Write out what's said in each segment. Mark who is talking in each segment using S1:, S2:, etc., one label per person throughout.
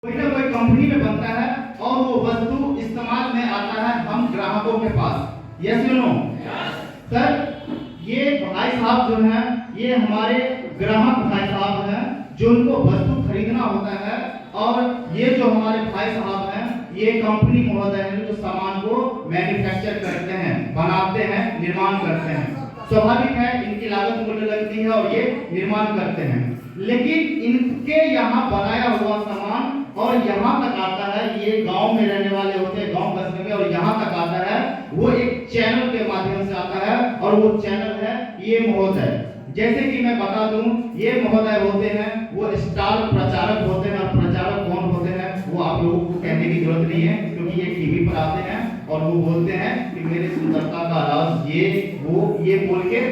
S1: कोई ना कोई कंपनी में बनता है और वो वस्तु इस्तेमाल में आता है हम ग्राहकों के पास। यस यू नो सर, ये भाई साहब जो हैं ये हमारे ग्राहक भाई साहब हैं जो उनको वस्तु खरीदना होता है, और ये जो हमारे भाई साहब हैं ये कंपनी महोदय हैं जो सामान को मैन्युफैक्चर करते हैं, बनाते हैं, निर्माण करते हैं। स्वाभाविक है इनकी लागत मूल्य लगती है और ये निर्माण करते हैं, लेकिन इनके यहाँ बनाया हुआ सामान और यहाँ तक आता है, ये गांव में रहने वाले होते हैं, गांव कस्बे में, और यहाँ तक आता है वो एक चैनल के माध्यम से आता है, और वो चैनल है ये महोदय। जैसे कि मैं बता दूं, ये महोदय होते हैं वो स्टार प्रचारक होते हैं, और प्रचारक कौन होते हैं वो आप लोगों को कहने की जरूरत नहीं है, क्योंकि ये टीवी पर आते हैं और वो बोलते हैं कि मेरी सुंदरता का राज ये वो ये बोल के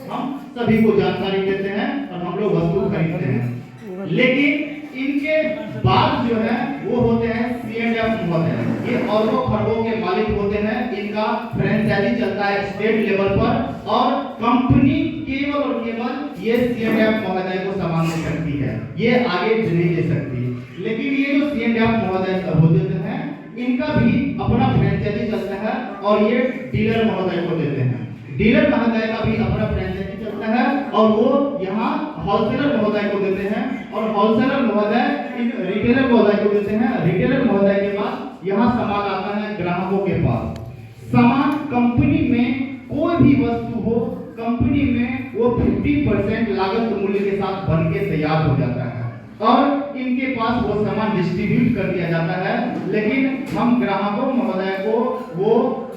S1: हम सभी को जानकारी देते हैं और हम लोग वस्तु खरीदते हैं। लेकिन इनके बाद जो है वो होते हैं C&F महोदय। ये अरबों खरबों के मालिक होते हैं, इनका फ्रेंचाइजी चलता है स्टेट लेवल पर, और कंपनी केवल और केवल ये C&F महोदय को सामान दे सकती है, ये आगे नहीं दे सकती। लेकिन ये जो C&F महोदय होते हैं इनका भी अपना फ्रेंचाइजी चलता है, और ये डीलर महोदय को देते हैं। डीलर महोदय का भी अपना फ्रेंचाइजी चलता है, और वो यहाँ होलसेलर महोदय को देते हैं, और होलसेलर महोदय इन रिटेलर महोदय को देते हैं। रिटेलर महोदय के पास यहाँ सामान आता है ग्राहकों के पास। सामान कंपनी में कोई भी वस्तु हो, कंपनी में वो 50% लागत मूल्य के साथ बन के तैयार हो जाता है, और इनके पास वो सामान डिस्ट्रीब्यूट कर दिया जाता है। लेकिन हम ग्राहकों महोदय को वो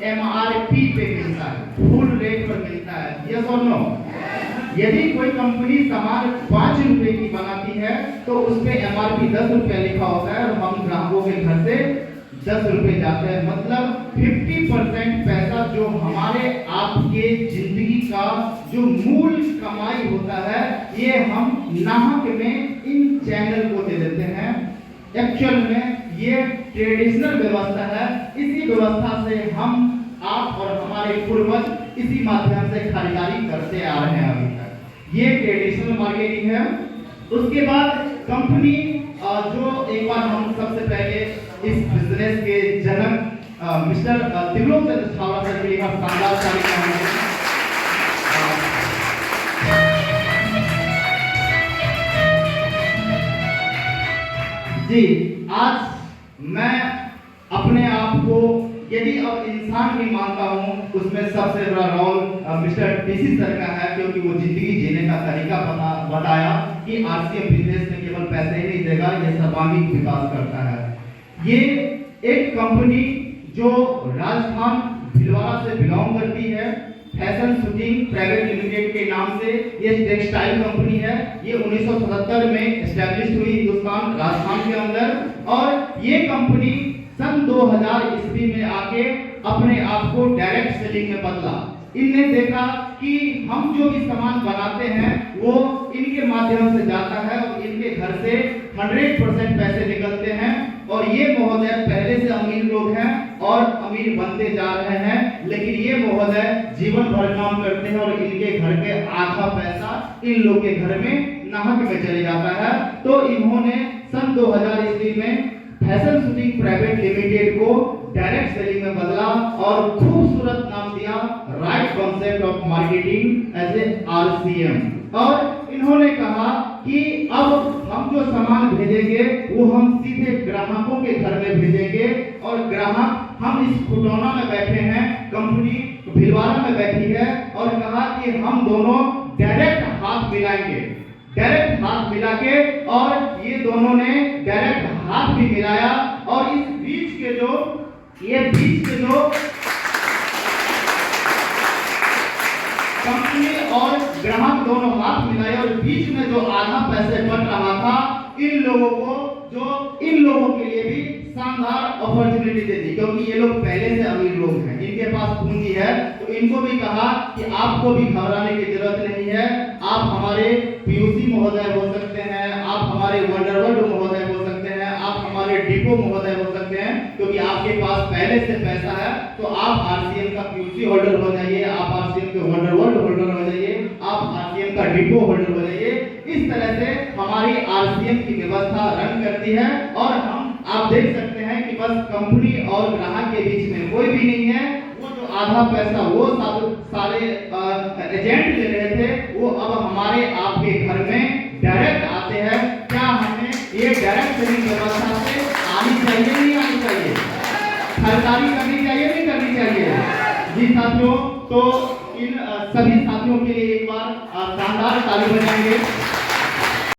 S1: MRP पे मिलता है, फुल रेट पर मिलता है। यस और नो? यदि कोई कंपनी सामान 5 रुपए की बनाती है तो उस पे MRP 10 रुपए लिखा होता है, और हम ग्राहकों के घर से 10 रुपए जाते हैं। मतलब 50% पैसा जो हमारे आपके जिंदगी का जो मूल कमाई होता है ये हम नाहक में इन चैनल को दे देते हैं। एक्चुअल में ये ट्रेडिशनल व्यवस्था है, इसी व्यवस्था से हम आप और हमारे पूर्वज इसी माध्यम से खरीदारी करते आ रहे हैं अभी तक। ये ट्रेडिशनल मार्केटिंग है। उसके बाद कंपनी जो एक बार हम सबसे पहले इस बिजनेस के जनक मिस्टर त्रिलोक चंद्र छावड़ा सर के लिए शानदार कार्यक्रम है। जी, आज मैं अपने आप को यदि अब इंसान भी मानता हूँ, उसमें सबसे बड़ा रोल मिस्टर DC सर का है, क्योंकि वो जिंदगी जीने का तरीका बताया कि RCM बिजनेस में केवल पैसे ही नहीं देगा, ये सर्वांगीण विकास करता है। ये एक कंपनी जो राजस्थान भिलवाड़ा से बिलोंग करती है, फैशन शूटिंग प्राइवेट लिमिटेड के नाम से ये टेक्सटाइल कंपनी है। ये 1977 में एस्टैब्लिश हुई हिंदुस्तान राजस्थान के अंदर, और ये कंपनी सन 2000 ईस्वी में आके अपने आप को डायरेक्ट सेलिंग में बदला। इनने देखा कि हम जो भी सामान बनाते हैं वो इनके माध्यम से जाता है और इनके घर से 100% पैसे निकलते हैं, और ये महोदय पहले से अमीर लोग हैं और अमीर बनते जा रहे हैं। लेकिन ये महोदय जीवन भर काम करते हैं और इनके घर के आधा पैसा इन लोग के घर में नाहक में चले जाता है। तो इन्होंने सन 2000 ईस्वी में फैशन शूटिंग प्राइवेट लिमिटेड को डायरेक्ट सेलिंग में बदला और खूबसूरत नाम दिया right concept of marketing as a RCM। और इन्होंने कहा कि अब हम जो सामान भेजेंगे वो हम सीधे ग्राहकों के घर में भेजेंगे, और ग्राहक हम इस खुटौना में बैठे हैं, कंपनी भिलवाड़ा में बैठी है, और कहा कि हम दोनों डायरेक्ट हाथ मिलाएंगे। डायरेक्ट हाथ मिला के, और ये दोनों ने डायरेक्ट हाथ भी मिलाया, और इस बीच के जो कंपनी और ग्राहक दोनों हाथ मिलाए, और बीच में जो आधा पैसे बन रहा था इन लोगों को, जो इन लोगों के लिए भी शानदार अपॉर्चुनिटी दे दी, क्योंकि ये लोग पहले से अमीर लोग हैं, इनके पास पूंजी है। तो इनको भी कहा कि आपको भी घबराने की जरूरत नहीं है, आप हमारे PUC महोदय हो सकते हैं, आप हमारे वंडरवर्ल्ड महोदय हो सकते हैं, आप हमारे डिपो महोदय हो सकते हैं, क्योंकि आपके पास पहले से पैसा है। तो आप RCM का PUC होल्डर हो जाइए, आप RCM के वंडरवर्ल्ड होल्डर हो जाइए, आप RCM का डिपो होल्डर हो जाइए। इस तरह से हमारी RCM की व्यवस्था रन करती है, और हम आप देख सकते हैं कि बस कंपनी और ग्राहक के बीच में कोई भी नहीं है। वो जो आधा पैसा वो सारे एजेंट ले रहे थे, वो अब हमारे आपके घर में डायरेक्ट आते हैं। क्या हमें ये डायरेक्ट सेलिंग व्यवस्था से आनी चाहिए, नहीं आनी चाहिए? खरीदारी करनी चाहिए, नहीं करनी चाहिए? जी साथियों, तो इन सभी साथियों के लिए एक बार शानदार ताली बजाएंगे।